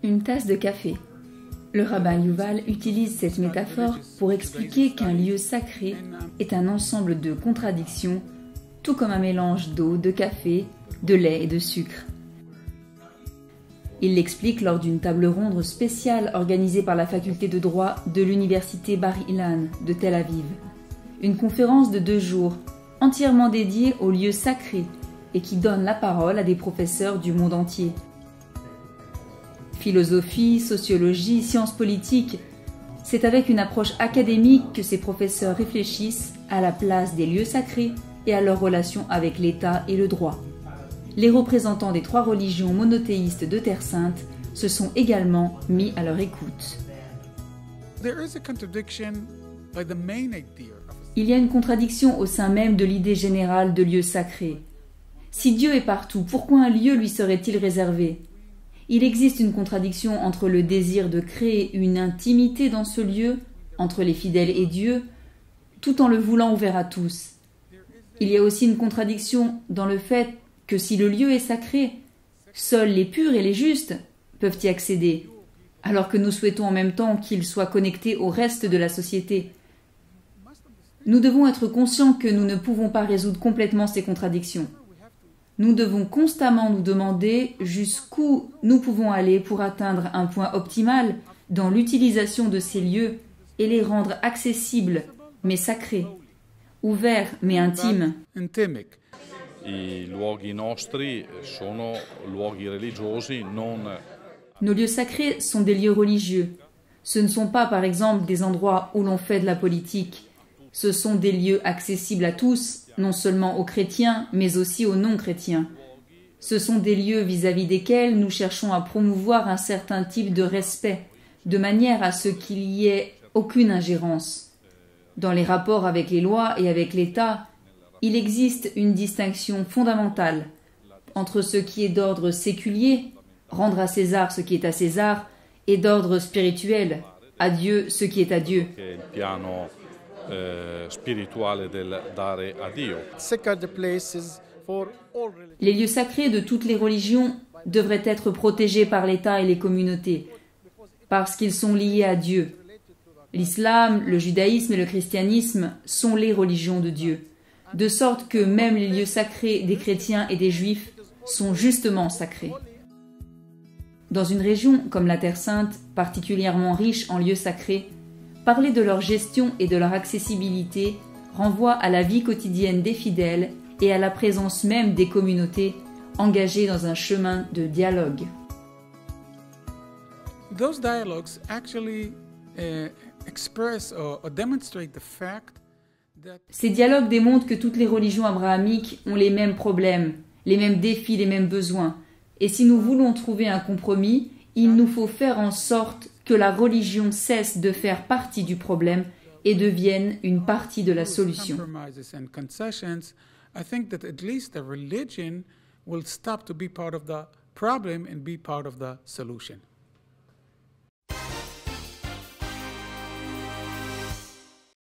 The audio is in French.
Une tasse de café. Le rabbin Yuval utilise cette métaphore pour expliquer qu'un lieu sacré est un ensemble de contradictions, tout comme un mélange d'eau, de café, de lait et de sucre. Il l'explique lors d'une table ronde spéciale organisée par la faculté de droit de l'université Bar-Ilan de Tel Aviv. Une conférence de 2 jours, entièrement dédiée aux lieux sacrés et qui donne la parole à des professeurs du monde entier. Philosophie, sociologie, sciences politiques, c'est avec une approche académique que ces professeurs réfléchissent à la place des lieux sacrés et à leur relation avec l'État et le droit. Les représentants des 3 religions monothéistes de Terre Sainte se sont également mis à leur écoute. Il y a une contradiction au sein même de l'idée générale de lieu sacré. Si Dieu est partout, pourquoi un lieu lui serait-il réservé ? Il existe une contradiction entre le désir de créer une intimité dans ce lieu, entre les fidèles et Dieu, tout en le voulant ouvert à tous. Il y a aussi une contradiction dans le fait que si le lieu est sacré, seuls les purs et les justes peuvent y accéder, alors que nous souhaitons en même temps qu'il soit connecté au reste de la société. Nous devons être conscients que nous ne pouvons pas résoudre complètement ces contradictions. Nous devons constamment nous demander jusqu'où nous pouvons aller pour atteindre un point optimal dans l'utilisation de ces lieux et les rendre accessibles mais sacrés, ouverts mais intimes. Nos lieux sacrés sont des lieux religieux. Ce ne sont pas, par exemple, des endroits où l'on fait de la politique. Ce sont des lieux accessibles à tous, non seulement aux chrétiens, mais aussi aux non-chrétiens. Ce sont des lieux vis-à-vis desquels nous cherchons à promouvoir un certain type de respect, de manière à ce qu'il y ait aucune ingérence. Dans les rapports avec les lois et avec l'État, il existe une distinction fondamentale entre ce qui est d'ordre séculier, rendre à César ce qui est à César, et d'ordre spirituel, à Dieu ce qui est à Dieu. Les lieux sacrés de toutes les religions devraient être protégés par l'État et les communautés, parce qu'ils sont liés à Dieu. L'islam, le judaïsme et le christianisme sont les religions de Dieu, de sorte que même les lieux sacrés des chrétiens et des juifs sont justement sacrés. Dans une région comme la Terre Sainte, particulièrement riche en lieux sacrés, parler de leur gestion et de leur accessibilité renvoie à la vie quotidienne des fidèles et à la présence même des communautés engagées dans un chemin de dialogue. Those dialogues actually express or demonstrate the fact that Ces dialogues démontrent que toutes les religions abrahamiques ont les mêmes problèmes, les mêmes défis, les mêmes besoins. Et si nous voulons trouver un compromis, il nous faut faire en sorte que la religion cesse de faire partie du problème et devienne une partie de la solution. I think that at least the religion will stop to be part of the problem and be part of the solution.